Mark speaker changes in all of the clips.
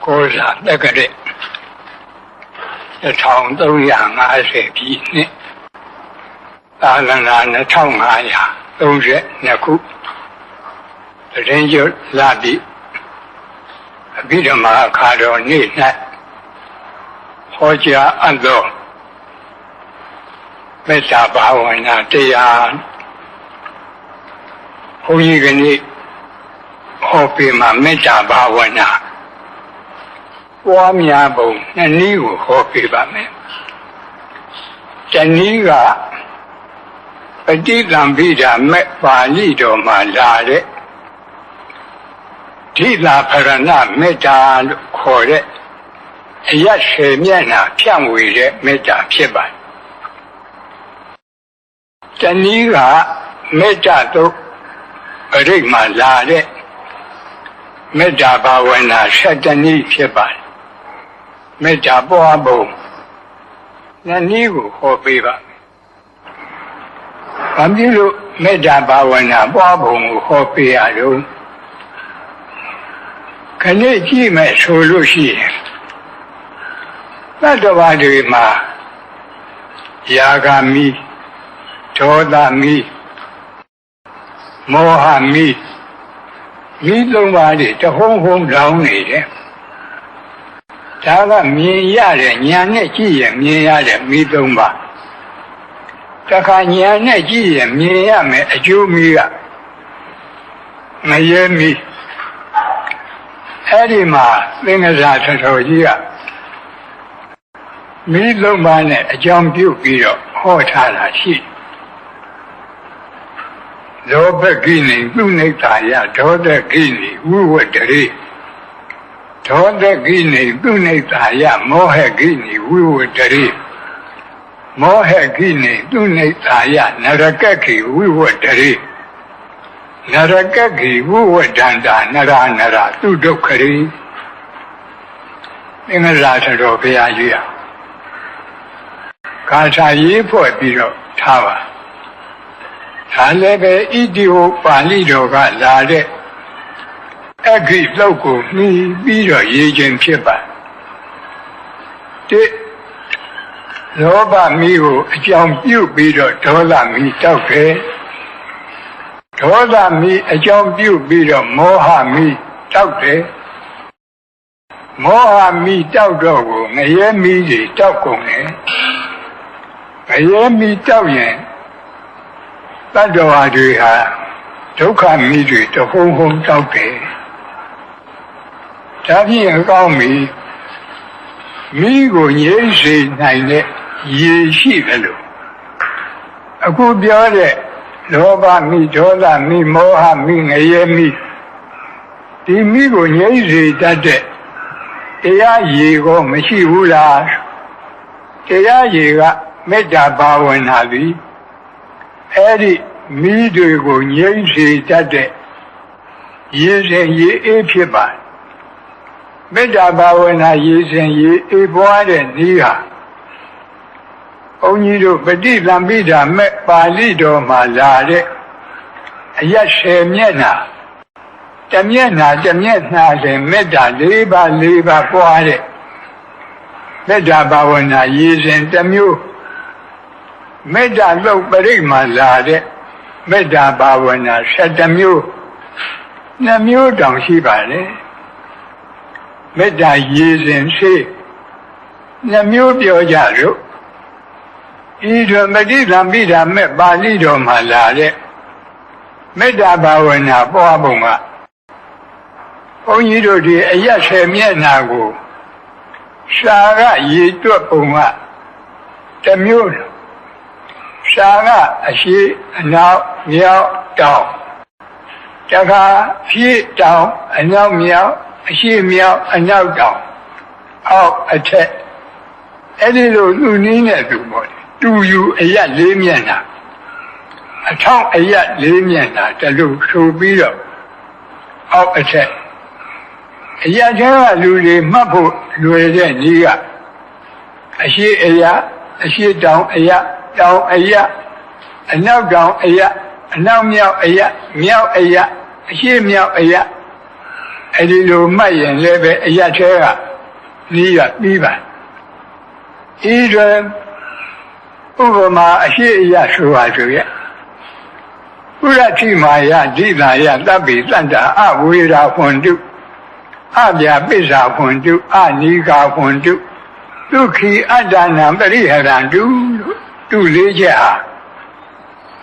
Speaker 1: ကိုးစားတက္ကရာ1350ပြည့်နှစ်သာသနာ2532ခုတရင်ကျွလာပြီအဘိဓမ္မာအခါတော်နေ့၌ဟောကြားအပ်သောမေတ္တာဘာဝနာတရားဘုန်းကြီးကနေ့ဟောပြမှာမေတ္တာဘာဝနာပွားများပုံနှစ်နည်းကိုဟောပြပါမယ်။တနည်းကပဋိသင်္ပိဓမဲ့ပါဠိတော်မှာလာတဲ့ဓိလာဖရဏမေတ္တာလို့ခေါ်တဲ့အယတ်ရှေမျက်နှာဖြန့်ဝေတဲ့မေတ္တာဖြစ်ပါတယ်။တနည်းကမေတ္တာတို့ပရိတ်မှာလာတဲ့မေတ္တာဘာဝနာ7နည်းဖြစ်ပါတယ်။မေတ္တာပွားပုံနှစ်နည်းကိုဟောပေးပါမယ်။ဘာဖြစ်လို့မေတ္တာဘာဝနာပွားပုံကိုဟောပေးရလို့ခဏကြည့်မယ်ဆိုလို့ရှိရင်သတ္တဝါတွေမှာယာဂမီဒေါသမီမောဟမီမိသုံးပါးတွေတဟုံးဟုံးလောင်းနေတယ်ဒါကမြင်ရတဲ့ဉာဏ်နဲ့ကြည့်ရင်မြင်ရတဲ့မိသုံးပါးတခါဉာဏ်နဲ့ကြည့်ရင်မြင်ရမယ်အကျိုးမီကမရဲမီအဲ့ဒီမှာသင်္ကစားထတော်ကြီးကမိသုံးပါးနဲ့အကြောင်းပြုပြီးတော့ဟောထားတာရှိလောဘကိနေသူနိဋ္ဌာယဒေါသကိနေဝိဝတ္တရေဒေါသကိနေသူနိဋ္ဌာယမောဟကိနေဝိဝတ္တရေမောဟကိနေသူနိဋ္ဌာယနရကခိဝိဝတ္တရေနရကခိဝိဝတ္တန္တာနရသူဒုက္ခရေသင်္ဃာထတော်ဘုရားကြီးကာထာရေးဖွဲ့ပြီးတော့ထားပါဒါလည်းပဲဣတိဟောပါဠိတော်ကလာတဲ့အဂိသုတ်ကိုမှီပြီးတော့ရေးခြင်းဖြစ်ပါတစ်လောဘမီးကိုအကြောင်းပြုပြီးတော့ဒေါသမီးတောက်တယ်ဒေါသမီးအကြောင်းပြုပြီးတော့မောဟမီးတောက်တယ်မောဟမီးတောက်တော့ကိုငရဲမီးတွေတောက်ကုန်တယ်ငရဲမီးတောက်ရင်တတ္တဝါတွေဟာဒုက္ခမီးတွေတဟုံးဟုံးတောက်တယ်ဒါဖြင့်အကောင်းမီးမိကိုငြိမ့်စေနိုင်တဲ့ရေရှိတယ်လို့အခုပြောတဲ့လောဘမိဒေါသမိမောဟမိငရဲမိဒီမိကိုငြိမ့်စေတတ်တဲ့တရားရေကိုမရှိဘူးလားတရားရေကမေတ္တာဘာဝနာသည်အဲ့ဒီမိတွေကိုငြိမ့်စေတတ်တဲ့ရေစဉ်ရေအေးဖြစ်ပါတယ်မေတ္တာဘာဝနာရေစဉ်ရေအေးပွားတဲ့နည်းဟာဘုန်းကြီးတို့ပဋိသင်္ပိဓမဲ့ပါဠိတော်မှာလာတဲ့အယတ်10မျက်နှာတစ်မျက်နှာစဉ်မေတ္တာ4ပါးပွားတဲ့မေတ္တာဘာဝနာရေစဉ်တစ်မျိုးမေတ္တာလုတ်ပရိတ်မှာလာတဲ့မေတ္တာဘာဝနာ7မျိုး2မျိုးတောင်ရှိပါတယ်မေတ္တာရေစဉ်ရှိ2မျိုးပြောကြလို့ဤတွင်ပဋိသင်္ပိဓမဲ့ပါဠိတော်မှာလာတဲ့မေတ္တာဘာဝနာပွားပုံကဘုန်းကြီးတို့ဒီအယတ်10မျက်နှာကိုရှာကရေတွက်ပုံကတစ်မျိုးရှာကအရှိအနောက်မြောက်တောင်တခါဖြည့်တောင်အနောက်မြောက်အရှိမြောက်အနောက်တောင်အောက်အထက်အဲ့ဒီလိုသူနည်းနဲ့သူပေါ့တူယူအယတ်4မျက်နှာအထောက်အယတ်4မျက်နှာတလူဆိုပြီးတော့အောက်အထက်အယတ်ကျကလူတွေမှတ်ဖို့လွယ်တဲ့နည်းကအရှိအယတ်အရှိတောင်အယတ်တောင်အယတ်အနောက်တောင်အယတ်အနောက်မြောက်အယတ်မြောက်အယတ်အရှိမြောက်အယတ် အဲ့ဒီလိုမှတ်ရင်လည်းပဲအရသေးကနီးရပြီးပါဤတွင်ဥပမာအရှိအယဆိုပါဆိုရဲ့ဥရတိမာယဒိသာယတပ်ပိတန္တာအဝေရာဖွန်တုအပြာပိစ္ဆာဖွန်တုအနိကာဖွန်တုဒုက္ခိအတ္တနာပရိဟရန္တုတုလေးချက်ဟာ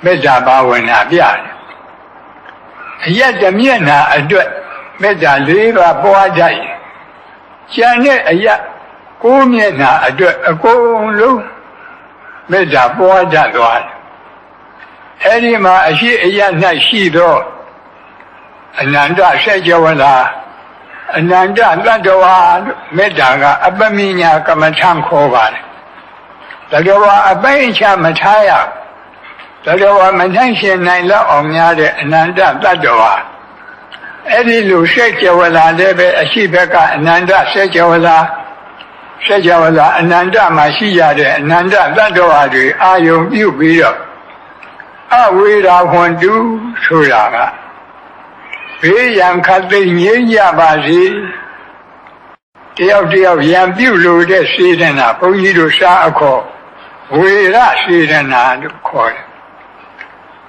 Speaker 1: မေတ္တာဘာဝနာပြတယ်အယတမျက်နာအတွက်မေတ္တာ၄ပါးပွားကြရင်ကျန်တဲ့အယ9မျက်နာအတွက်အကုန်လုံးမေတ္တာပွားကြသွားတယ်အဲဒီမှာအရှိအယ၌ရှိသောအနန္တစေကြဝဠာအနန္တတတ္တဝါမေတ္တာကအပမိညာကမ္မထံခေါ်ပါတယ်တတ္တဝါအပိုင်းအခြားမထားရတတ္တဝါမနှိုင်းရှင်နိုင်လောက်အောင်များတဲ့အနန္တတတ္တဝါအဲ့ဒီလိုစေကြဝဠာလည်းပဲအရှိဘက်ကအနန္တစေကြဝဠာအနန္တမှာရှိရတဲ့အနန္တတတ္တဝါတွေအာယုံပြုပြီးတော့အဝေရာဟွန်တုဆိုတာကဘေးရန်ခတ်သိငြိမ်းကြပါစေတယောက်တယောက်ရန်ပြုလို့တဲ့စေတနာဘုန်းကြီးတို့ရှားအခေါ်ဝေရစေတနာလို့ခေါ်တယ်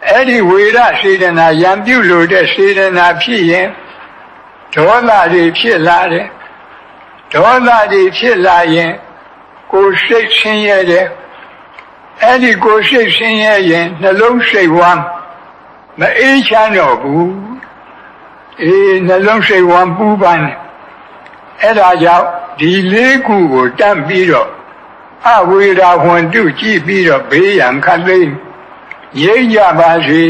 Speaker 1: အဲ့ဒီဝေရစေတနာရန်ပြုလို့တဲ့စေတနာဖြစ်ရင်ဒေါသတွေဖြစ်လာတယ်ဒေါသတွေဖြစ်လာရင်ကိုယ်စိတ်ဆင်းရဲတယ်အဲ့ဒီကိုယ်စိတ်ဆင်းရဲရင်နှလုံးစိတ်ဝမ်းမအေးချမ်းတော့ဘူးနှလုံးစိတ်ဝမ်းပူပန်တယ်အဲ့ဒါကြောင့်ဒီလေးခုကိုတတ်ပြီးတော့အဝေရာဟွန်တုကြည့်ပြီးတော့ဘေးရန်ခတ်သိမ်းငြိမ်းကြပါစေ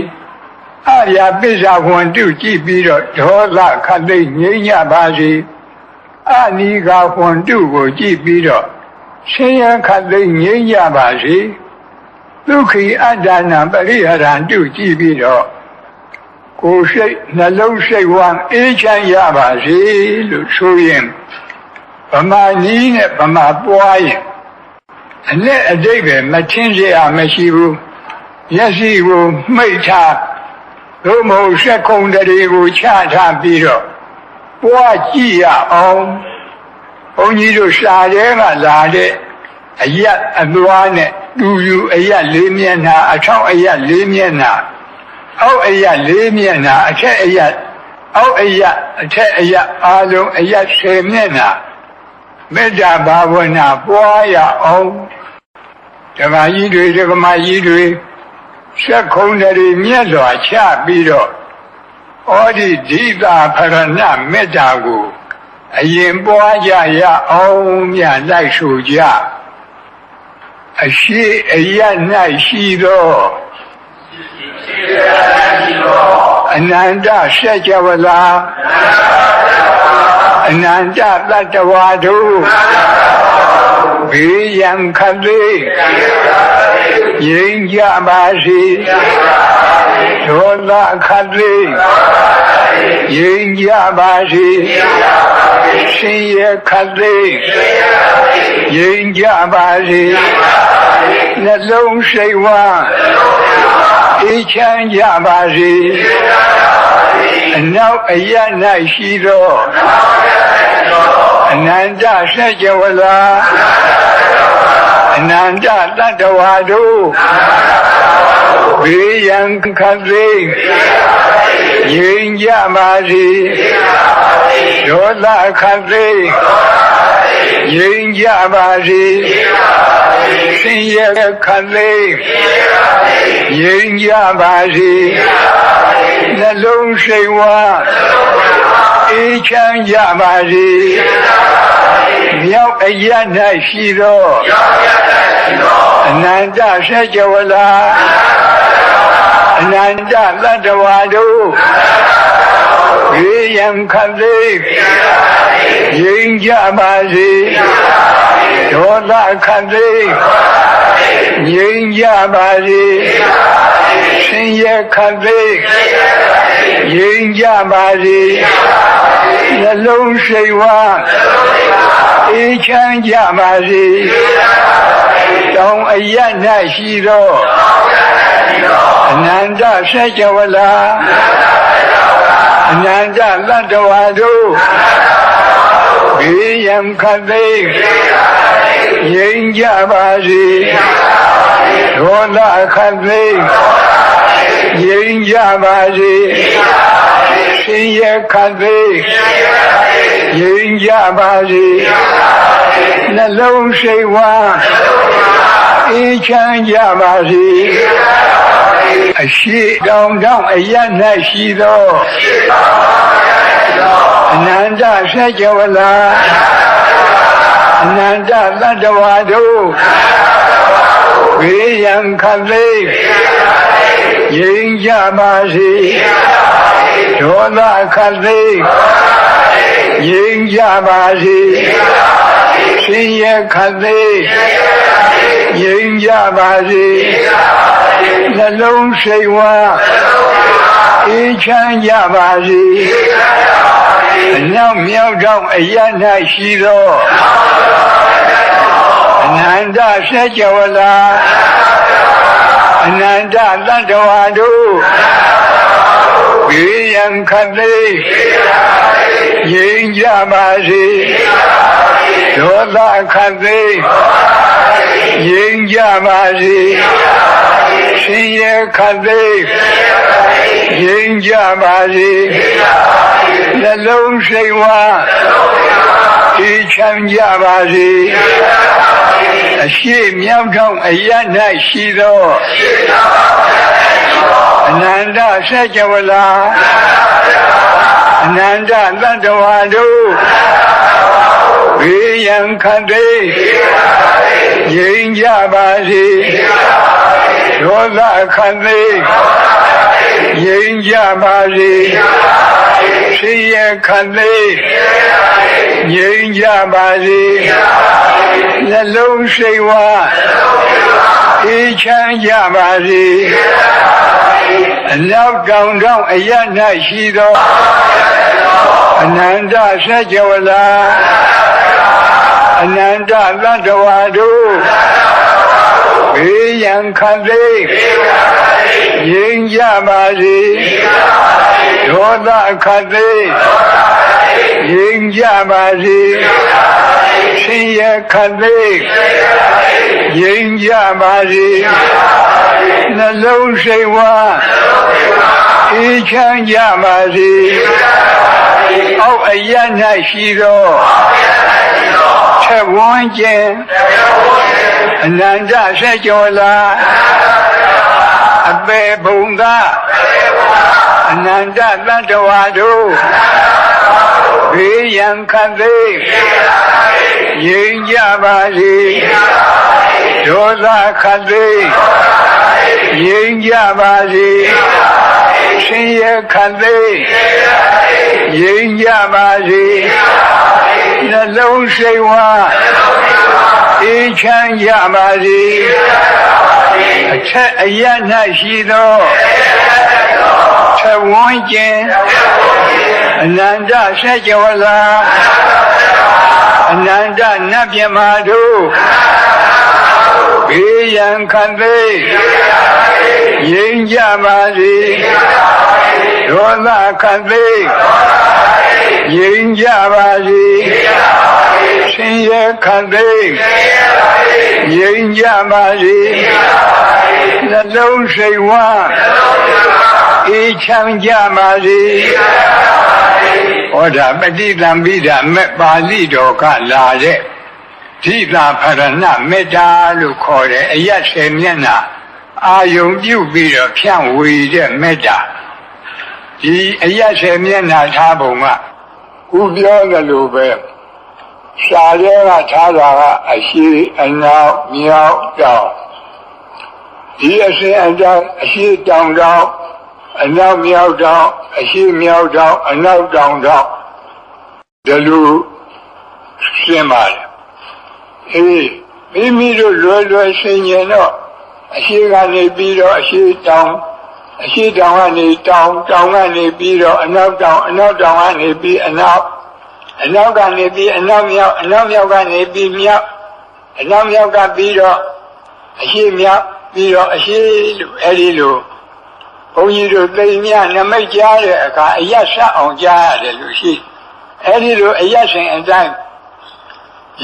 Speaker 1: အရာပစ္စာဟွန်တုကြည့်ပြီးတော့ဒေါသခတ်သိမ်းငြိမ်းကြပါစေအနိကာဟွန်တုကိုကြည့်ပြီးတော့ဆင်းရဲခတ်သိမ်းငြိမ်းကြပါစေဒုက္ခိအတ္တနာပရိဟရန္တုကြည့်ပြီးတော့ကိုယ်စိတ်နှလုံးစိတ်ဝမ်းအေးချမ်းရပါစေလို့ဆိုရင်ဗမာနည်းနဲ့ဗမာပွားရင်အနဲ့အတိတ်ပဲမထင်းเสียမရှိဘူးမျက်စိကိုမှိတ်ထားသို့မဟုတ်စက်ခုံတွေကိုချထားပြီးတော့ပွားကြည့်ရအောင်ဘုန်းကြီးတို့ရှားတဲ့ကလာတဲ့အယက်အသွားနဲ့တူယူအယက်၄မျက်နှာအထောက်အယက်၄မျက်နှာအောက်အယက်၄မျက်နှာအထက်အယက်အောက်အယက်အထက်အယက်အားလုံးအယက်10မျက်နှာမေတ္တာဘာဝနာပွားရအောင်ဓမ္မကြီးတွေဓမ္မကြီးတွေစက်ခုံတွေမြတ်စွာချပြီးတော့ဩဒီဒိတာဖရဏမေတ္တာကိုအရင်ပွားကြရအောင်မြတ်လိုက်ဆိုကြအရှိအယတ်၌ရှိသောအနန္တစေကြဝဠာအနန္တတတ္တဝါတို့ဘေးရန်ခတ်သိငြိမ်းကြပါစေဒေါသခတ်သိငြိမ်းကြပါစေဆင်းရဲခတ်သိငြိမ်းကြပါစေနှလုံးစိတ်ဝမ်းအေးချမ်းကြပါစေအနောက်အယတ်၌ရှိသောအနန္တစေကြဝဠာအနန္တတတ္တဝါတို့ဘေးရန်ခတ်သိငြိမ်းကြပါစေဒေါသခတ်သိငြိမ်းကြပါစေဆင်းရဲခတ်သိငြိမ်းကြပါစေနှလုံးစိတ်ဝမ်းအေးချမ်းကြပါစေမြောက်အယတ်၌ရှိသောအနန္တစေကြဝဠာအနန္တတတ္တဝါတို့ဘေးရန်ခတ်သိငြိမ်းကြပါစေဒေါသခတ်သိငြိမ်းကြပါစေဆင်းရဲခတ်သိငြိမ်းကြပါစေနှလုံးစိတ်ဝမ်းအေးချမ်းကြပါစေတောင်အယတ်၌ရှိသောအနန္တစေကြဝဠာအ အနန္တသတ္တဝါတို့ဘေးရန်ခတ်သိမ်းငြိမ်းကြပါစေဒေါသခတ်သိမ်းငြိမ်းကြပါစေဆင်းရဲခတ်သိမ်းငြိမ်းကြပါစေနှလုံးစိတ်ဝမ်းအေးချမ်းကြပါစေအရှိတောင်တောင်အရ၌ရှိသောအနန္တစัจ java လာအနန္တသတ္တဝါတို့ဘေးရန်ခတ်သိမ်းငြိမ်းကြပါစေဒေါသခတ်သိမ်းငြိမ်းကြပါစေဆင်းရဲခတ်သိမ်းငြိမ်းကြပါစေနှလုံးစိတ်ဝမ်းအေးချမ်းကြပါစေအနောက်မြောက်တောင်အရ၌ရှိသောအနန္တစัจ java လာအနန္တသတ္တဝါတို့ဘေးရန်ခတ်သိမ်းငြိမ်းကြပါစေဒေါသခတ်သိမ်းငြိမ်းကြပါစေဆင်းရဲခတ်သိမ်းငြိမ်းကြပါစေနှလုံးစိတ်ဝမ်းအေးချမ်းကြပါစေအရှိမြောက်ထောင်အရ၌ရှိသောအနန္တစัจ java လာအနန္တသတ္တဝါတို့ဘေးရန်ခတ်သိမ်းငြိမ်းကြပါစေဒေါသခတ်သိမ်းငြိမ်းကြပါစေဆင်းရဲခတ်သိမ်းငြိမ်းကြပါစေနှလုံးစိတ်ဝမ်းအေးချမ်းကြပါစေအနောက်တောင်တောင်အရ၌ရှိသောအနန္တစัจ java လာအနန္တသတ္တဝါတို့ဘေးရန်ခတ်သိမ်းငြိမ်းကြပါစေဒေါသခတ်သိမ်းငြိမ်းကြပါစေဆင်းရဲခတ်သိမ်းငြိမ်းကြပါစေနှလုံးစိတ်ဝမ်းအေးချမ်းကြပါစေအောက်အရ၌ရှိသောချက်ဝန်းကျင်အနန္တစัจ java လာအပေဘုံသာအနန္တသတ္တဝါတို့ဘေးရန်ခတ်သိမ်းငြိမ်းကြပါစေဒေါသခတ်သိမ်းငြိမ်းကြပါစေဆင်းရဲခတ်သိမ်းငြိမ်းကြပါစေနှလုံးစိတ်ဝမ်းအေးချမ်းကြပါစေအထက်အရ၌ရှိသောချက်ဝန်းကျင်အနန္တစัจ java လာအနန္တနတ်မြတ်မာတို့ဘေးရန်ခတ်သိမ်းငြိမ်းကြပါစေဒေါသခတ်သိမ်းငြိမ်းကြပါစေဆင်းရဲခတ်သိမ်းငြိမ်းကြပါစေနှလုံးစိတ်ဝမ်းအေးချမ်းကြပါစေဟောဒါပฏิသံပိဒမေပါဠိတော်ကလာတဲ့ဓိတာဖရဏမေတ္တာလို့ခေါ်တဲ့အရ10မျက်နှာအာယုံပြုပြီးတော့ဖြန့်ဝေတဲ့မေတ္တာဒီအရ10မျက်နှာထားပုံကခုပြောသလိုပဲရှားရဲကထားတာကအရှိအနောက်မြောက်တောင်ဒီအစဉ်အတိုင်းအရှိတောင်တောင်အနောက်မြောက်တောင်အရှိမြောက်တောင်အနောက်တောင်တောင်ဒီလိုရှင်းပါတယ်မိမိတို့လွယ်ဆင်ញင်တော့အရှိကနေပြီးတော့အရှိတောင်ကနေတောင်ကနေပြီးတော့အနောက်တောင်ကနေပြီးအနောက်ကနေပြီးအနောက်မြောက်ကနေပြီးမြောက်အနောက်မြောက်ကပြီးတော့အရှိမြောက်ပြီးတော့အရှိလို့အဲဒီလို ဘုန်းကြီးတို့သိမြနမိတ်ကြားတဲ့အခါအယတ်ဆက်အောင်ကြားရတယ်လို့ရှိအဲ့ဒီလိုအယတ်စဉ်အတိုင်း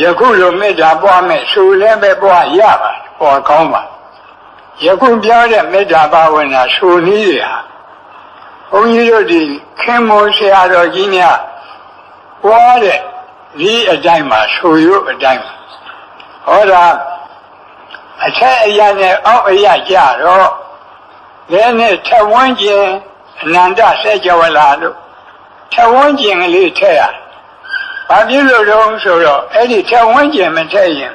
Speaker 1: ယခုလိုမေတ္တာပွားမယ်ဆိုလည်းပဲပွားရပါပေါ်ကောင်းပါယခုပြောတဲ့မေတ္တာဘာဝနာဆိုနည်းတွေဟာဘုန်းကြီးတို့ဒီခင်မွန်ဆရာတော်ကြီးများပွားတဲ့ဒီအတိုင်းမှာဆိုရုပ်အတိုင်းဟောတာအထက်အရာနဲ့အောက်အရာကြတော့လည်းနဲ့ထဝန်းကျင်အနန္တစေကြဝဠာလို့ထဝန်းကျင်ကလေးထည့်ရဘာဖြစ်လို့တော့ဆိုတော့အဲ့ဒီထဝန်းကျင်မထည့်ရင်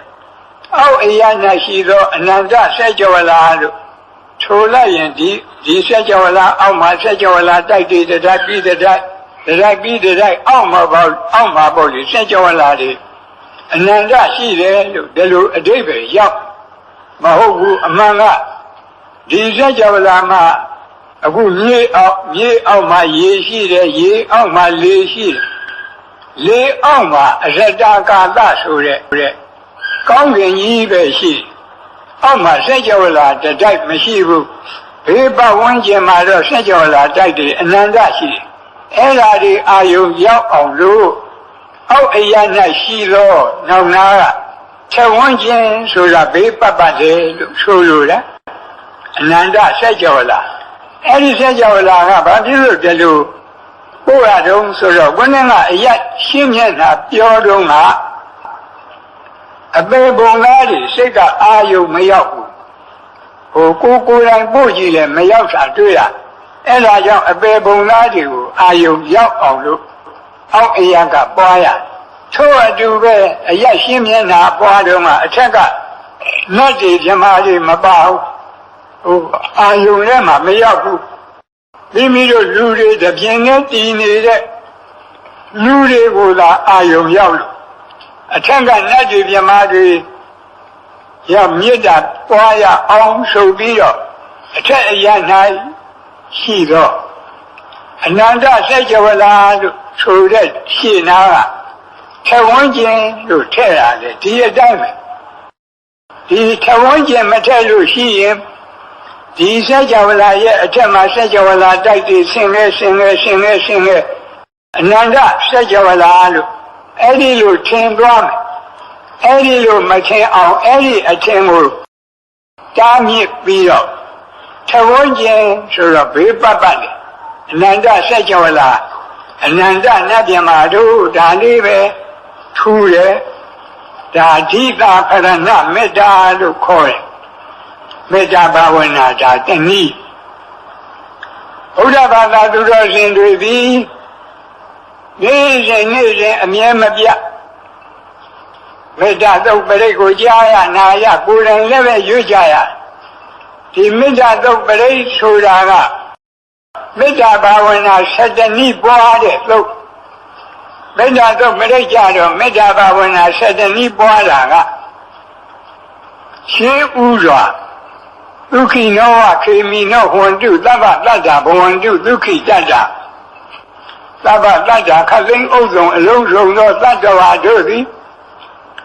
Speaker 1: အောက်အရာ၌ရှိသောအနန္တစေကြဝဠာလို့ထိုလိုက်ရင်ဒီစေကြဝဠာအောက်မှာစေကြဝဠာတိုက်တည်တတိုက်ပြီးတတိုက်ပြီးတတိုက်အောက်မှာပေါ့ဒီစေကြဝဠာတွေအနန္တရှိတယ်လို့ဒီလိုအဓိပ္ပာယ်ရောက်မဟုတ်ဘူးအမှန်ကဒီစေကြဝဠာမှာအခုမြေအောက်မှာရေရှိတယ်ရေအောက်မှာလေရှိတယ်လေအောက်မှာအရတကာသဆိုတဲ့ကောင်းကင်ကြီးပဲရှိအောက်မှာစေကြဝဠာတတိုက်မရှိဘူးဘေးပတ်ဝန်းကျင်မှာတော့စေကြဝဠာတိုက်တယ်အနန္တရှိတယ်အဲ့ဒါဒီအာယုံရောက်အောင်လို့အောက်အရာ၌ရှိသောနောက်နာကထဝန်းကျင်ဆိုတာဘေးပတ်တယ်လို့ဆိုလိုတာအနန္တစေကြဝဠာအဲ့ဒီစေကြဝဠာကဘာဖြစ်လို့ဒီလိုပို့ရတုံးဆိုတော့ခုနကအရာရှင်းမျက်နှာပြောတုံးကအပေပုံသားတွေစိတ်ကအာယုံမရောက်ဘူးဟိုကိုယ်တိုင်ပို့ကြည့်လဲမရောက်တာတွေ့ရအဲ့ဒါကြောင့်အပေပုံသားတွေကိုအာယုံရောက်အောင်လို့အောက်အရာကပွားရထို့အတူပဲအရာရှင်းမျက်နှာပွားတုံးကအထက်ကနတ်တွေဓမ္မတွေမပါဘူးအာယုံထဲမှာမရောက်ဘူးမိမိတို့လူတွေတပြင်းနဲ့တည်နေတဲ့လူတွေကိုသာအာယုံရောက်လို့အထက်ကနတ်တွေဓမ္မတွေရမေတ္တာပွားရအောင်ဆိုပြီးတော့အထက်အရာ၌ရှိတော့အနန္တစေကြဝဠာလို့ဆိုတဲ့ရှင်းနာကထဝန်းကျင်လို့ထည့်ရတယ်ဒီအတိုင်းပဲဒီထဝန်းကျင်မထည့်လို့ရှိရင်ဒီစေကြဝဠာရဲ့အထက်မှာစေကြဝဠာတိုက်တည်ဆင်းရဲအနန္တစေကြဝဠာလို့အဲ့ဒီလိုထင်သွားမယ်အဲ့ဒီလိုမထင်အောင်အဲ့ဒီအထင်ကိုတားမြစ်ပြီးတော့ထဝန်းကျင်ဆိုတော့ဘေးပတ်တယ်အနန္တစေကြဝဠာအနန္တနတ်ပြမာတို့ဒါလေးပဲထူတယ်ဒါဓိတာဖရဏမေတ္တာလို့ခေါ်တယ်မေတ္တာဘာဝနာဒါတနည်းဘုရားဘာသာသူတော်ရှင်တွေသည်နေ့စဉ်အမြဲမပြတ်မေတ္တာသုတ်ပရိတ်ကိုကြားရနာရကိုယ်တိုင်လည်းပဲရွတ်ကြရဒီမေတ္တာသုတ်ပရိတ်ဆိုတာကမေတ္တာဘာဝနာ7နည်းပွားတဲ့သုတ်မေတ္တာသုတ်ပရိတ်ကြတော့မေတ္တာဘာဝနာ7နည်းပွားတာကရှင်းဥစွာဒုက္ခိနောဝခေမိနောဟွန်တုသဗ္ဗတတ္တဘဝန္တုဒုက္ခိတတ္တသဗ္ဗတတ္တခသိန်းဥဒ္ဒံအလုံးစုံသောတတ္တဝါတို့သည်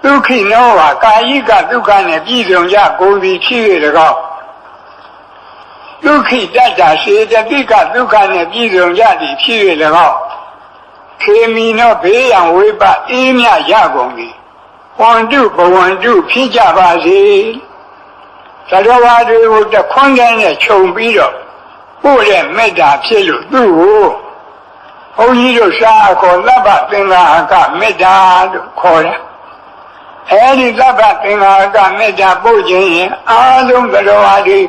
Speaker 1: ဒုက္ခိနောဝကာယိကဒုက္ခနှင့်ပြည့်စုံကြကိုယ်သည်ဖြစ်၍၎င်းဒုက္ခိတတ္တစေတသိကဒုက္ခနှင့်ပြည့်စုံကြသည်ဖြစ်၍၎င်းခေမိနောဘေးရန်ဝိပအေးမြရကုန်သည်ဟွန်တုဘဝန္တုဖြစ်ကြပါစေသတ္တဝါတွေကိုတခွန်းနဲ့ခြုံပြီးတော့ပို့တဲ့မေတ္တာဖြစ်လို့သူ့ကိုဘုန်းကြီးတို့စာအခေါ်သဗ္ဗသင်္ဃာကမေတ္တာလို့ခေါ်တယ်အဲဒီသဗ္ဗသင်္ဃာကမေတ္တာပို့ခြင်းရင်အားလုံးသတ္တဝါတွေ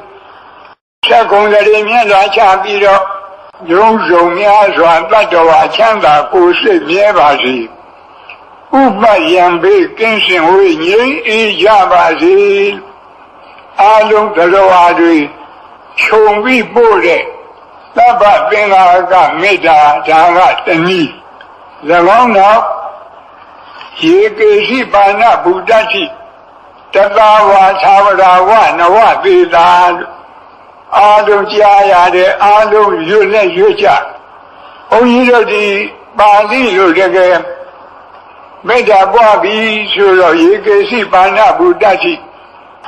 Speaker 1: သက်ကုန်ကြရမြတ်စွာချပြီးတော့ရုံးစုံများစွာတတ္တဝါချမ်းသာကိုယ်စိတ်မြဲပါစေဥပယံဘေးကင်းစင်ဝေးငြိမ်းအေးကြပါစေအားလုံးသတ္တဝါတွေခြုံပြီးပို့တဲ့သဗ္ဗသင်္ဃာကမေတ္တာဒါကတနည်း၎င်းတော့ယေကေရှိပါဏဗုဒ္ဓတိတသာဝါသာဝရဝနဝသေတာအားလုံးကြားရတဲ့အားလုံးရွတ်နဲ့ရွတ်ကြဘုန်းကြီးတို့ဒီပါဠိလိုတကယ်မေတ္တာပွားပြီးဆိုတော့ယေကေရှိပါဏဗုဒ္ဓတိ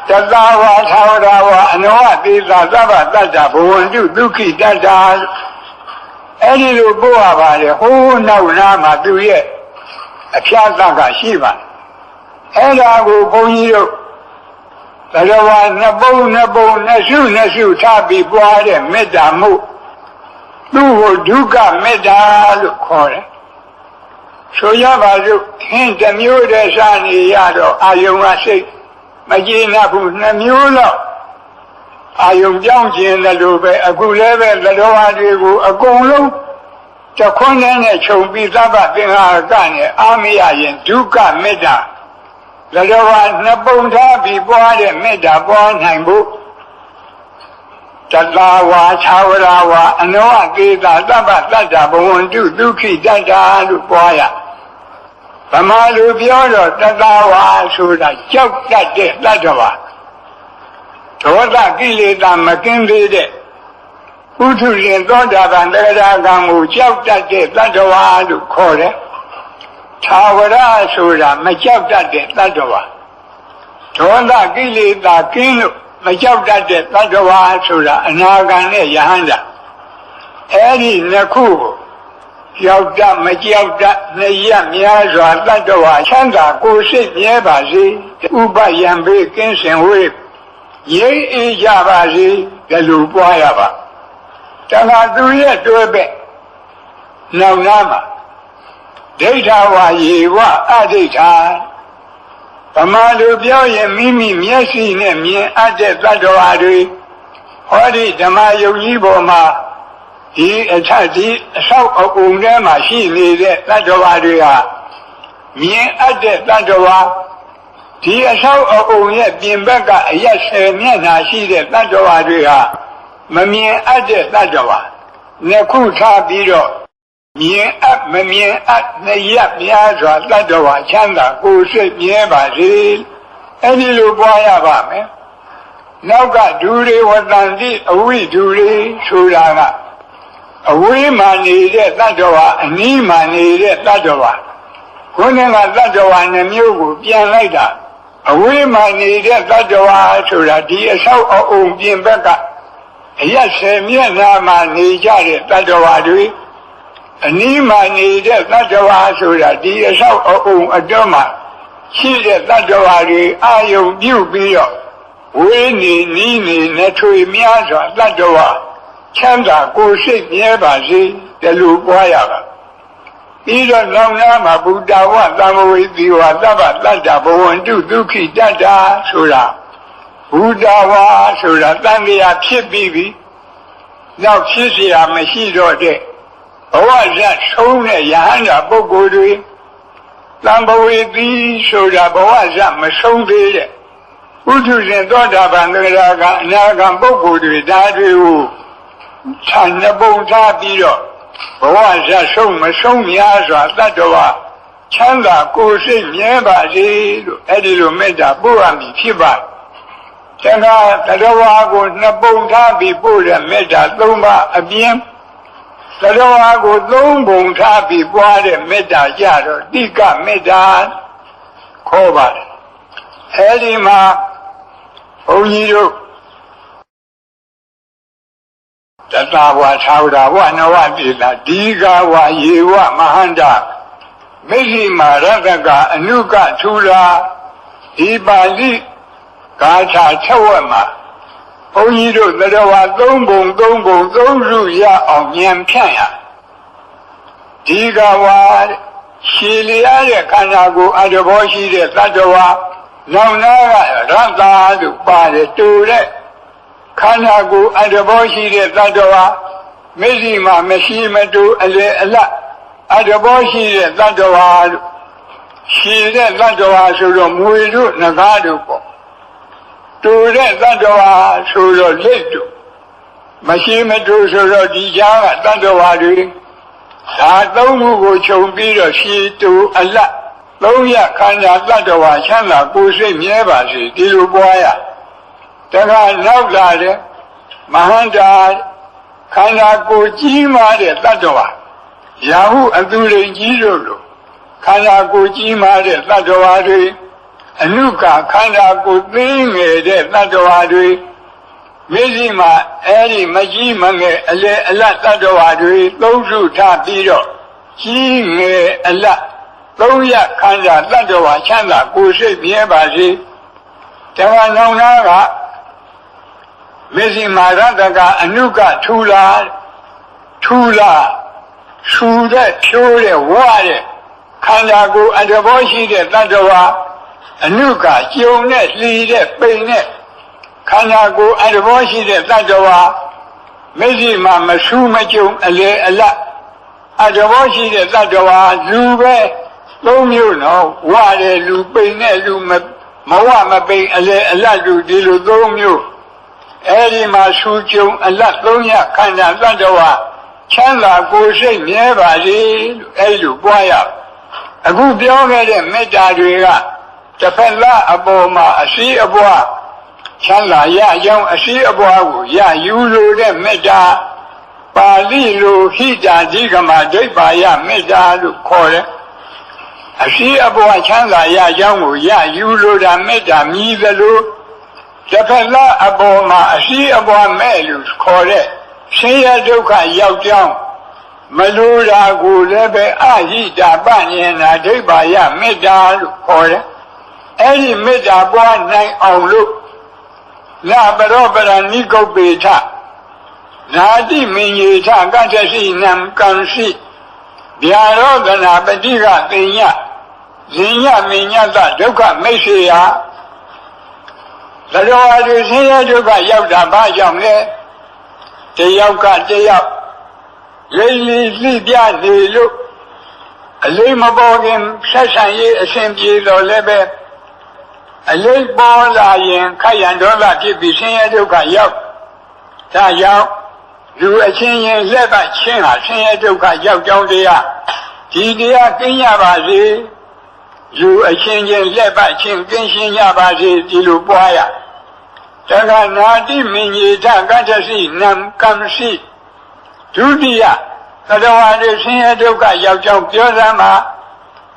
Speaker 1: တသာဝါသာဝရဝအ နောသေသာသဗ္ဗတတ္တဘဝန္တုဒုက္ခိတတ္တာအဲ့ဒီလိုပို့ရပါတယ်ဟိုးနောက်နာမှာသူရဲ့အဖျားသက်ကရှိပါအဲ့ဒါကိုဘုန်းကြီးတို့သရဝနှစ်ပုံနှစ်စုထားပြီးပွားတဲ့မေတ္တာမှုသူ့ကိုဒုက္ခမေတ္တာလို့ခေါ်တယ်ဆိုရပါစို့ဟင်းတစ်မျိုးတည်းစားနေရတော့အာယုံကစိတ်မကျေနပ်ဘူးနှစ်မျိုးလောက်အာယုံကြောင်းခြင်းလို့ပဲအခုလည်းပဲသရဝတွေကိုအကုန်လုံးတခွန်းနဲ့ခြုံပြီးသဗ္ဗသင်္ဟာကနဲ့အာမရရင်ဒုက္ခမေတ္တာသရဝနှစ်ပုံထားပြီးပွားတဲ့မေတ္တာပွားနိုင်ဖို့တတဝါသာဝရဝါအနောအကေတာသဗ္ဗတတ္တဘဝန္တုဒုက္ခိတတ္တာလို့ပွားရဗမာလူပြောတော့တတဝါဆိုတာကြောက်တတ်တဲ့တတ္တဝါဒေါသကိလေသာမကင်းသေးတဲ့ဥထုရှင်သောတာပန်တဂရကံကိုကြောက်တတ်တဲ့တတ္တဝါလို့ခေါ်တယ်သာဝရဆိုတာမကြောက်တတ်တဲ့တတ္တဝါဒေါသကိလေသာကင်းလို့မကြောက်တတ်တဲ့တတ္တဝါဆိုတာအနာဂံနဲ့ယဟန္တာအဲ့ဒီနှစ်ခုကိုကြောက်တတ်မကြောက်တတ်နှစ်ရများစွာတတ္တဝါချမ်းသာကိုယ်စိတ်မြဲပါစေဥပယံဘေးကင်းစင်ဝေးငြိမ်းအေးကြပါစေဒီလိုပွားရပါတခါသူရဲ့တွဲပဲ့နောက်နာမှာဒိဋ္ဌဝါယေဝအဒိဋ္ဌာဗမာလူပြောရင်မိမိမျက်စိနဲ့မြင်အပ်တဲ့သတ္တဝါတွေဟောဒီဓမ္မယုံကြီးပေါ်မှာဒီအဆောက်အုံထဲမှာရှိနေတဲ့သတ္တဝါတွေဟာမြင်အပ်တဲ့သတ္တဝါဒီအဆောက်အုံရဲ့ပြင်ဘက်ကအရက်10မျက်နှာရှိတဲ့သတ္တဝါတွေဟာမမြင်အပ်တဲ့သတ္တဝါနှစ်ခုထားပြီးတော့မြင်အပ်မမြင်အပ်နှစ်ရများစွာတတ္တဝါချမ်းသာကိုယ်စိတ်မြဲပါစေအဲ့ဒီလိုပွားရပါမယ်နောက်ကဒူတွေဝတ္တန်တိအဝိဒူတွေဆိုတာကအဝေးမှနေတဲ့တတ္တဝါအနီးမှနေတဲ့တတ္တဝါခုနကတတ္တဝါနှမျိုးကိုပြန်လိုက်တာအဝေးမှနေတဲ့တတ္တဝါဆိုတာဒီအဆောက်အအုံပြင်ဘက်ကအရက်10မျက်နှာမှနေကြတဲ့တတ္တဝါတွေအနီးမှနေတဲ့တတ္တဝါဆိုတာဒီအဆောက်အအုံအတွင်းမှာရှိတဲ့တတ္တဝါတွေအာယုံပြုပြီးတော့ဝေးနေနီးနေနဲ့ထွေများစွာတတ္တဝါချမ်းသာကိုယ်စိတ်မြဲပါစေဒီလိုပွားရပါပြီးတော့နောက်နာမှာဘုဒ္ဓဝသံဃဝေသီဝသဗ္ဗတတ္တဘဝန္တုဒုက္ခိတတ္တာဆိုတာဘုဒ္ဓဝါဆိုတာတန်တရားဖြစ်ပြီးပြီနောက်ဖြစ်เสียမရှိတော့တဲ့ဘဝဇတ်ဆုံးတဲ့ယဟန္တာပုဂ္ဂိုလ်တွေသံဃဝေသီဆိုတာဘဝဇတ်မဆုံးသေးတဲ့ဥထုရှင်သောတာပန်သရကအနာဂံပုဂ္ဂိုလ်တွေဒါတွေကိုခြံနှစ်ပုံထားပြီးတော့ဘဝဇတ်ဆုံးမဆုံးများစွာတတ္တဝါချမ်းသာကိုယ်စိတ်မြဲပါစေလို့အဲ့ဒီလိုမေတ္တာပို့ရမည်ဖြစ်ပါတခါတတ္တဝါကိုနှစ်ပုံထားပြီးပို့တဲ့မေတ္တာ၃ပါးအပြင်တတ္တဝါကို3ပုံထားပြီးပွားတဲ့မေတ္တာကြတော့တိကမေတ္တာခေါ်ပါတယ်အဲဒီမှာဘုန်းကြီးတို့တတဝါသာဝရဝနဝတိလာဒီဃဝါယေဝမဟန္တာမေဇိမာရတကအနုကထူလာဒီပါဠိဂါထာ6ဝက်မှာဘုန်းကြီးတို့တတဝါ3ပုံ3စုရအောင်ဉာဏ်ဖြန့်ရဒီဃဝါရှည်လျားတဲ့ခန္ဓာကိုယ်အတ္တဘောရှိတဲ့တတဝါနောင်နာကရတ္တာလို့ပါတယ်တူတဲ့ခန္ဓာကိုယ်အတ္တဘောရှိတဲ့တတဝါမေဇိမာမရှိမတူအလေအလတ်အတ္တဘောရှိတဲ့တတဝါလို့ရှည်တဲ့တတဝါဆိုတော့မွေတို့ငကားတို့ပေါ့တူတဲ့တတ္တဝါဆိုတော့လက်တူမရှိမတူဆိုတော့ဒီကြားကတတ္တဝါတွေဒါသုံးခုကိုခြုံပြီးတော့ရှည်တူအလတ်သုံးရခန္ဓာတတ္တဝါချမ်းသာကိုယ်စိတ်မြဲပါစေဒီလိုပွားရတခါနောက်လာတဲ့မဟန္တာခန္ဓာကိုယ်ကြီးမားတဲ့တတ္တဝါရာဟုအသူရိန်ကြီးတို့လိုခန္ဓာကိုယ်ကြီးမားတဲ့တတ္တဝါတွေအနုကခန္ဓာကိုယ်သိငယ်တဲ့တတ္တဝါတွေ မေဇိမှာအဲ့ဒီမကြီးမငယ်အလေအလတ်တတ္တဝါတွေသုံးစုထားပြီးတော့ကြီးငယ်အလတ်သုံးရခန္ဓာတတ္တဝါချမ်းသာကိုယ်စိတ်မြဲပါစေတခါနောင်နာကမေဇိမာရတကအနုကထူလာထူတဲ့ဖြိုးတဲ့ဝါတဲ့ခန္ဓာကိုယ်အတဘောရှိတဲ့တတ္တဝါအနုကကျုံနဲ့လှီတဲ့ပိန်နဲ့ခန္ဓာကိုယ်အတဘောရှိတဲ့တတ္တဝါမေဇိမာမဆူးမကျုံအလေအလတ်အတဘောရှိတဲ့တတ္တဝါလူပဲသုံးမျိုးနော်ဝါတဲ့လူပိန်တဲ့လူမဝမပိန်အလေအလတ်လူဒီလိုသုံးမျိုးအဲ့ဒီမှာဆူကျုံအလတ်သုံးရခန္ဓာတတ္တဝါချမ်းသာကိုယ်စိတ်မြဲပါစေလို့အဲ့လိုပွားရအခုပြောခဲ့တဲ့မေတ္တာတွေကတစ်ဖက်သားအပေါ်မှာအရှိအပွားချမ်းသာရကြောင်းအရှိအပွားကိုရယူလို့တဲ့မေတ္တာပါဠိလိုဟိတာဓိကမဒိဋ္ဌာယမေတ္တာလို့ခေါ်တယ်အရှိအပွားချမ်းသာရကြောင်းကိုရယူလို့တာမေတ္တာမြည်သလိုတစ်ဖက်သားအပေါ်မှာအရှိအပွားမဲ့လို့ခေါ်တဲ့ဆင်းရဲဒုက္ခရောက်ကြောင်းမလိုတာကိုလည်းပဲအဟိတာပဉ္စနာဒိဋ္ဌာယမေတ္တာလို့ခေါ်တယ်အဲ့ဒီမေတ္တာပွားနိုင်အောင်လို့လပရောပရဏိကုပ္ပေထနာတိမင်ယေထကတ္တရှိနံကံရှိဗျာရောဒနာပတိကသိညဇိညမညတဒုက္ခမိတ်ဆေယသရောအတုဆင်းရဲဒုက္ခရောက်တာဘာကြောင့်လဲတယောက်ကတယောက်လိမ့်လီသိပြနေလို့အလေးမပေါ်ခင်ဆက်ဆံရေးအစဉ်ပြေတော်လည်းပဲအလေးပေါ်လာရင်ခက်ရန်ဒေါသဖြစ်ပြီးဆင်းရဲဒုက္ခရောက်ဒါကြောင့်လူအချင်းချင်းလက်ပတ်ချင်းဟာဆင်းရဲဒုက္ခရောက်ကြောင်းတရားဒီတရားကင်းရပါစေလူအချင်းချင်းလက်ပတ်ချင်းကင်းရှင်းရပါစေဒီလိုပွားရတခါနာတိမင်ကြီးထကတ္တရှိနံကံရှိဒုတိယသတ္တဝါတွေဆင်းရဲဒုက္ခရောက်ကြောင်းပြောစမ်းမှာ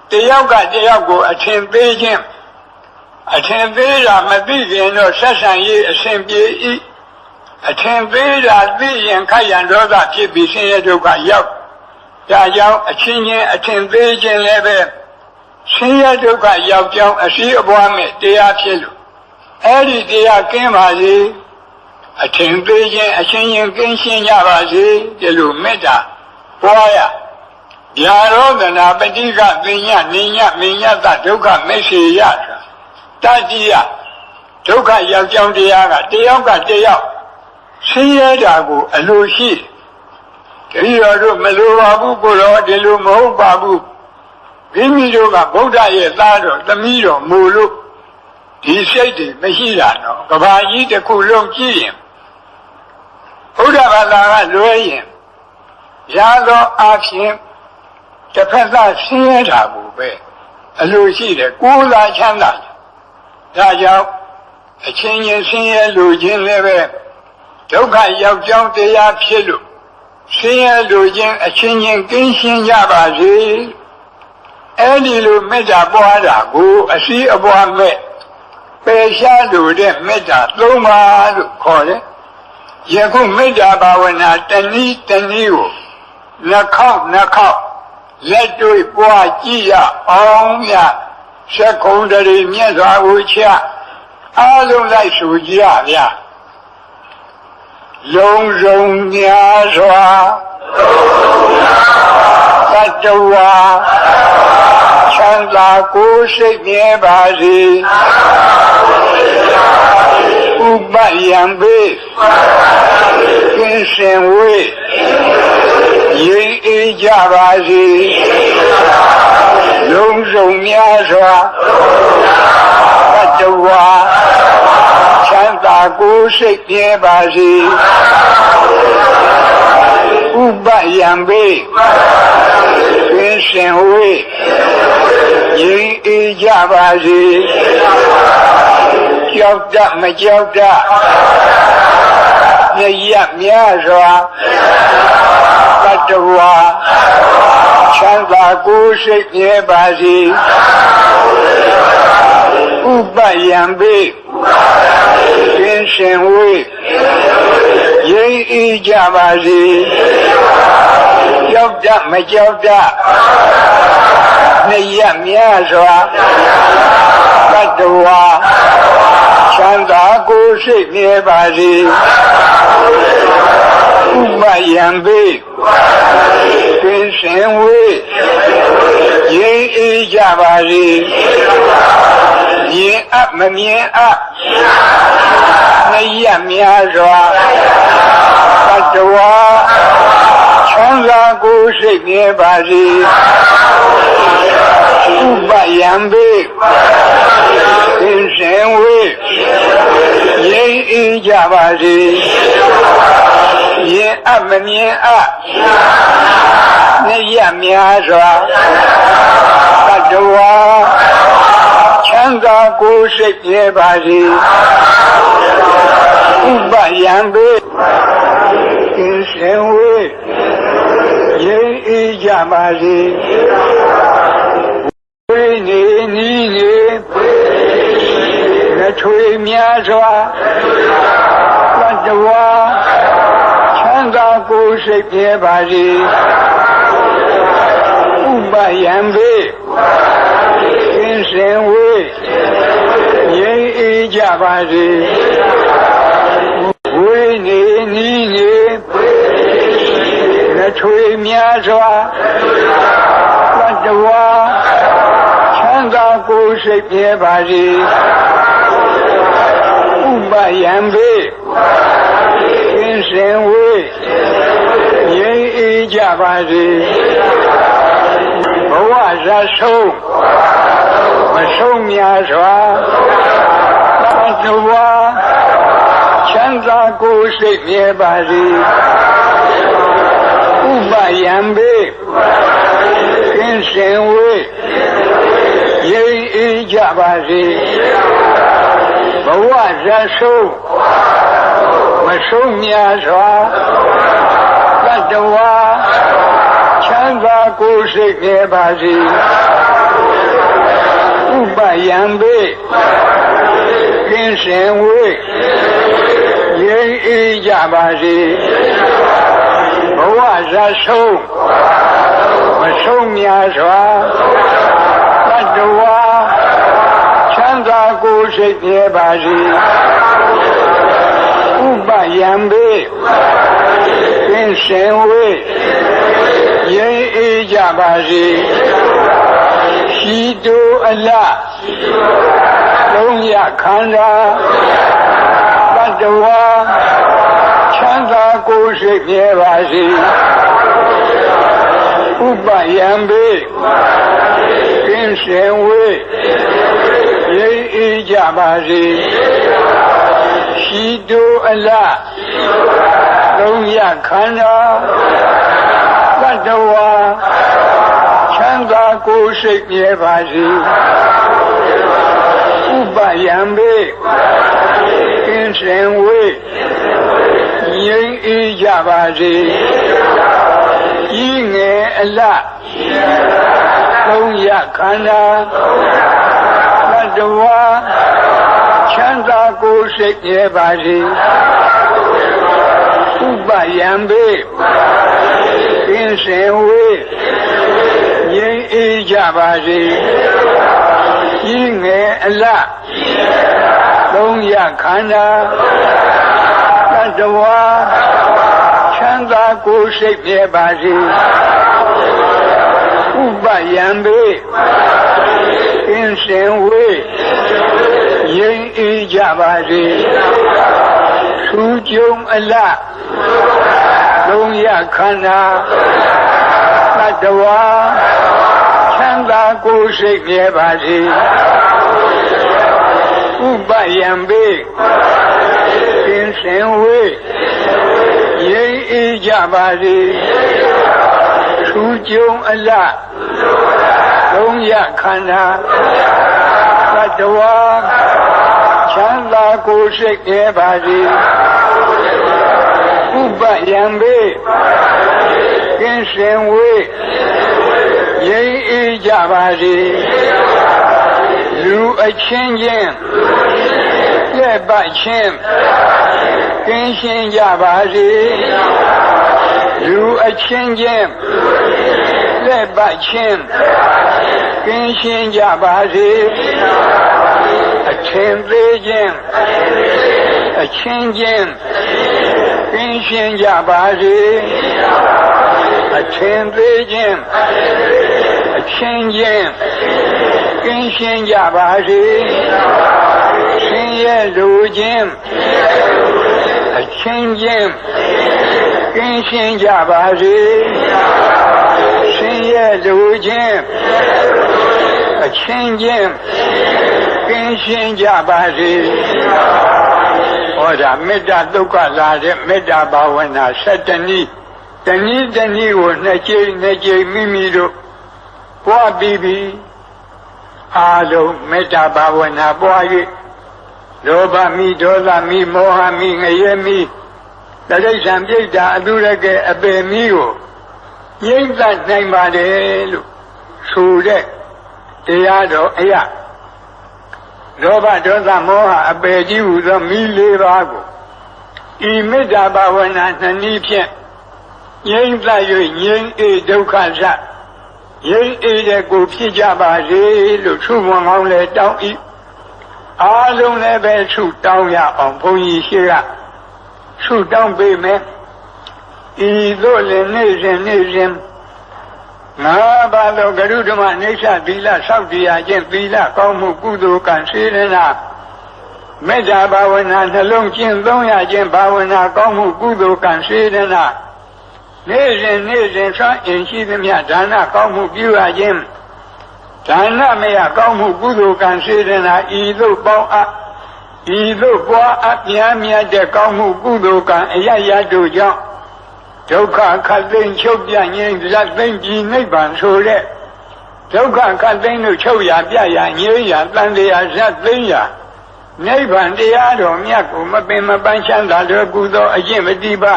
Speaker 1: တယောက်ကတယောက်ကိုအထင်သေးခြင်းအထင်သေးတာမသိခင်တော့ဆက်ဆံရေးအစဉ်ပြေ၏အထင်သေးတာသိရင်ခက်ရန်ဒေါသဖြစ်ပြီးဆင်းရဲဒုက္ခရောက်ဒါကြောင့်အချင်းချင်းအထင်သေးခြင်းလည်းပဲဆင်းရဲဒုက္ခရောက်ကြောင်းအရှိအပွားမဲ့တရားဖြစ်လို့အဲ့ဒီတရားကင်းပါစေအထင်သေးခြင်းအချင်းချင်းကင်းရှင်းကြပါစေဒီလိုမေတ္တာပွားရဗျာရောဒနာပတိကသိညနိညမညတဒုက္ခမိတ်ဆေယတတိယဒုက္ခရောက်ကြောင်းတရားကတယောက်ကတယောက်ဆင်းရဲတာကိုအလိုရှိတတိယတို့မလိုပါဘူးကိုတော့ဒီလိုမဟုတ်ပါဘူးမိမိတို့ကဗုဒ္ဓရဲ့သားတော်သမီးတော်မို့လို့ဒီစိတ်တွေမရှိတာတော့ကဘာကြီးတစ်ခုလုံးကြည့်ရင်ဘုရားဘာသာကလွဲရင်ရသောအဖြစ်တစ်ဖက်သားဆင်းရဲတာကိုပဲအလိုရှိတယ်ကိုယ်သာချမ်းသာဒါကြောင့်အချင်းချင်းဆင်းရဲလိုခြင်းလည်းပဲဒုက္ခရောက်ကြောင်းတရားဖြစ်လို့ဆင်းရဲလိုခြင်းအချင်းချင်းကင်းရှင်းကြပါစေအဲ့ဒီလိုမေတ္တာပွားတာကိုအရှိအပွားမဲ့ပယ်ရှားလိုတဲ့မေတ္တာသုံးပါလို့ခေါ်တယ်ယခုမေတ္တာဘာဝနာတနည်းတနည်းကိုနှခေါက်လက်တွေ့ပွားကြည့်ရအောင်မြတ်သက္ကုံတရီမြတ်စွာဘုရားအားလုံးလိုက်ဆိုကြရဗျာလုံးစုံများစွာသတ္တဝါချမ်းသာကိုယ်စိတ်မြဲပါစေဥပယံပေကင်းစင်ဝေးရိပ်အေးကြပါစေလုံးစုံများစွာသတ္တဝါချမ်းသာကိုယ်စိတ်မြဲပါစေဥပယံပေကင်းစင်ဝေးရိပ်အေးကြပါစေကြောက်တမကြောက်တမြတ်များစွာသတ္တဝါချမ်းသာကိုယ်စိတ်မြဲပါစေဥပယံပေကင်းစင်ဝေး အေးကြပါစေကြောက်တမကြောက်တနှစ်ရက်များစွာတတ္တဝါချမ်းသာကိုယ်စိတ်မြဲပါစေဥပယံပေပင်စင်ဝေးရင်အေးကြပါစေရင်အမမြင်အနှစ်ရက်များစွာတတ္တဝါချမ်းသာကိုယ်စိတ်မြဲပါစေဥပယံပေပင်စင်ဝေးရင်အေးကြပါစေရင်အမမြင်အနှစ်ရက်များစွာတတ္တဝါချမ်းသာကိုယ်စိတ်မြဲပါစေဥပယံပေပင်စင်ဝေးရင်အေးကြပါစေဝိနေနီးနေလက်ထွေများစွာတတ္တဝါချမ်းသာကိုယ်စိတ်မြဲပါစေဥပယံပေပင်စင်ဝေးရင်အေးကြပါစေဝိနေနီးနေလက်ထွေများစွာတတ္တဝါချမ်းသာကိုယ်စိတ်မြဲပါစေဥပယံပေပင်စင်ဝေးရင်အေးကြပါစေဘဝဇာဆုံးမဆုံးများစွာတတ္တဝါချမ်းသာကိုယ်စိတ်မြဲပါစေဥပယံပေပင်စင်ဝေးရင်အေးကြပါစေဘဝဇာဆုံးမဆုံးများစွာတတ္တဝါချမ်းသာကိုယ်စိတ်မြဲပါစေဥပယံပေပင်စင်ဝေးရင်အေးကြပါစေဘဝဇာဆုံးမဆုံးများစွာတတ္တဝါချမ်းသာကိုယ်စိတ်မြဲပါစေဥပယံပေပင်စင်ဝေးရင်အေးကြပါစေရှိတုအလလုံးရခန္ဓာတတ္တဝါချမ်းသာကိုယ်စိတ်မြဲပါစေဥပယံပေပင်စင်ဝေးရင်အေးကြပါစေရှိတုအလလုံးရခန္ဓာတတ္တဝါချမ်းသာကိုယ်စိတ်မြဲပါစေဥပယံပေပင်စင်ဝေးရင်အေးကြပါစေဤငယ်အလလုံးရခန္ဓာတတ္တဝါချမ်းသာကိုယ်စိတ်မြဲပါစေဥပယံပေပင်စင်ဝေးရင်အေးကြပါစေဤငယ်အလလုံးရခန္ဓာတတ္တဝါချမ်းသာကိုယ်စိတ်မြဲပါစေဥပယံပေပင်စင်ဝေးရင်အေးကြပါစေထူးကျုံအလလုံးရခန္ဓာတတ္တဝါချမ်းသာကိုယ်စိတ်မြဲပါစေဥပယံပေပင်စင်ဝေးရင်အေးကြပါစေထူးကျုံအလလုံးရခန္ဓာတတ္တဝါချမ်းသာကိုယ်စိတ်မြဲပါစေဥပယံပေပင်စင်ဝေးရင်အေးကြပါစေလူအချင်းချင်းပြ လက်ပတ်ချင်းကင်းရှင်းကြပါစေလူအချင်းချင်းလက်ပတ်ချင်းကင်းရှင်းကြပါစေအထင်သေးခြင်းအချင်းချင်းကင်းရှင်းကြပါစေအထင်သေးခြင်းအချင်းချင်းကင်းရှင်းကြပါစေဆင်းရဲလူချင်းအချင်းချင်းကင်းရှင်းကြပါစေဆင်းရဲလူချင်းအချင်းချင်းကင်းရှင်းကြပါစေဟောဒါမေတ္တာဒုက္ခလာတဲ့မေတ္တာဘာဝနာ7နည်းတနည်းကိုနှစ်ကြိမ်မိမိတို့ပွားပြီးအားလုံးမေတ္တာဘာဝနာပွား၍လောဘမိဒေါသမိမောဟမိငရဲမိတိရစ္ဆာန်ပြိတ္တာအတုရကအပေမိကိုငြိမ့်သနိုင်ပါတယ်လို့ဆိုတဲ့တရားတော်အရာလောဘဒေါသမောဟအပေကြီးဟူသောမိ၄ပါးကိုဤမေတ္တာဘာဝနာ2နည်းဖြင့်ငြိမ့်သ၍ငြိမ့်အေဒုက္ခစငြိမ့်အေတဲ့ကိုဖြစ်ကြပါစေလို့ဆုမွန်ကောင်းလဲတောင်း၏အားလုံးလည်းပဲဆုတောင်းရအောင်ဘုန်းကြီးရှိကဆုတောင်းပေးမယ်ဤသို့လည်းနေ့စဉ်ငါဘာလို့ဂရုဓမ္မနေသသီလစောင့်တရားခြင်းသီလကောင်းမှုကုသိုလ်ကံစေရနာမေတ္တာဘာဝနာနှလုံးကျင့်သုံးရခြင်းဘာဝနာကောင်းမှုကုသိုလ်ကံစေရနာနေ့စဉ်ဆွမ်းအင်ရှိသမျှဒါနကောင်းမှုပြုရခြင်းဒါနမယကောင်းမှုကုသိုလ်ကံစေရနာဤသို့ပေါင်းအပ်ဤသို့ပွားအပ်မြတ်တဲ့ကောင်းမှုကုသိုလ်ကံအရရတို့ကြောင့်ဒုက္ခခတ်သိမ်းချုပ်ပြငြိမ်းဇတ်သိမ်းပြီးနိဗ္ဗာန်ဆိုတဲ့ဒုက္ခခတ်သိမ်းလို့ချုပ်ရပြရငြိမ်းရတန်တရားဇတ်သိမ်းရနိဗ္ဗာန်တရားတော်မြတ်ကိုမပင်မပန်းချမ်းသာတော်ကုသောအကျင့်ပฏิပါ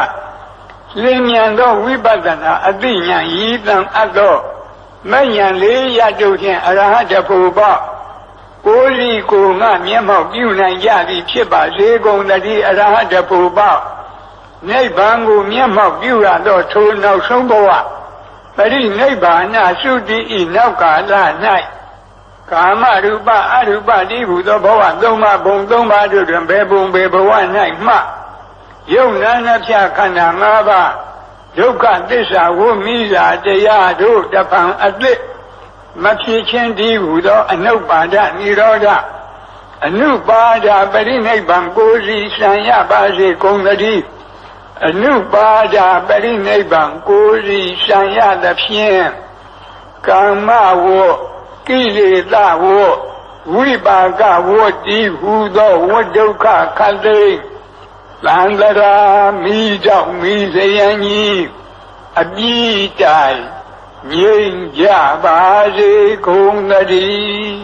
Speaker 1: လင်းမြန်သောဝိပဿနာအသိဉာဏ်ရည်တံအပ်သောမဉ္ဇဉ်လေးရတို့ဖြင့်အရဟတဖို့ပေါ့ကိုယ်စီကိုငါမျက်မှောက်ပြုနိုင်ကြသည်ဖြစ်ပါစေကုန်သတည်းအရဟတဖို့ပေါ့နိဗ္ဗာန်ကိုမျက်မှောက်ပြုရသောထိုနောက်ဆုံးဘဝပရိနိဗ္ဗာန်သုတိဤနောက်ကာလ၌ကာမရူပအရူပတိဟုသောဘဝသုံးပါးဘုံသုံးပါးတို့တွင်ဘယ်ဘုံဘယ်ဘဝ၌မှယုံနာနှဖြခန္ဓာ၅ပါးဒုက္ခသစ္စာဝိမိစာတရားတို့တဖန်အသစ်မဖြစ်ခြင်းတည်းဟုသောအနုပါဒနိရောဓအနုပါဒပရိနိဗ္ဗာန်ကိုယ်စီဆံရပါစေကုန်သတည်းအနုပါဒပရိနိဗ္ဗာန်ကိုယ်စီဆံရသဖြင့်ကာမဝကိလေသာဝဝိပါကဝတိဟုသောဝဒုက္ခခတ်သိမ်းသံဃာမိကြောင့်မိစယံကြီးအပြည့်တိုင်ငြိမ်ကြပါစေကုန်သတည်း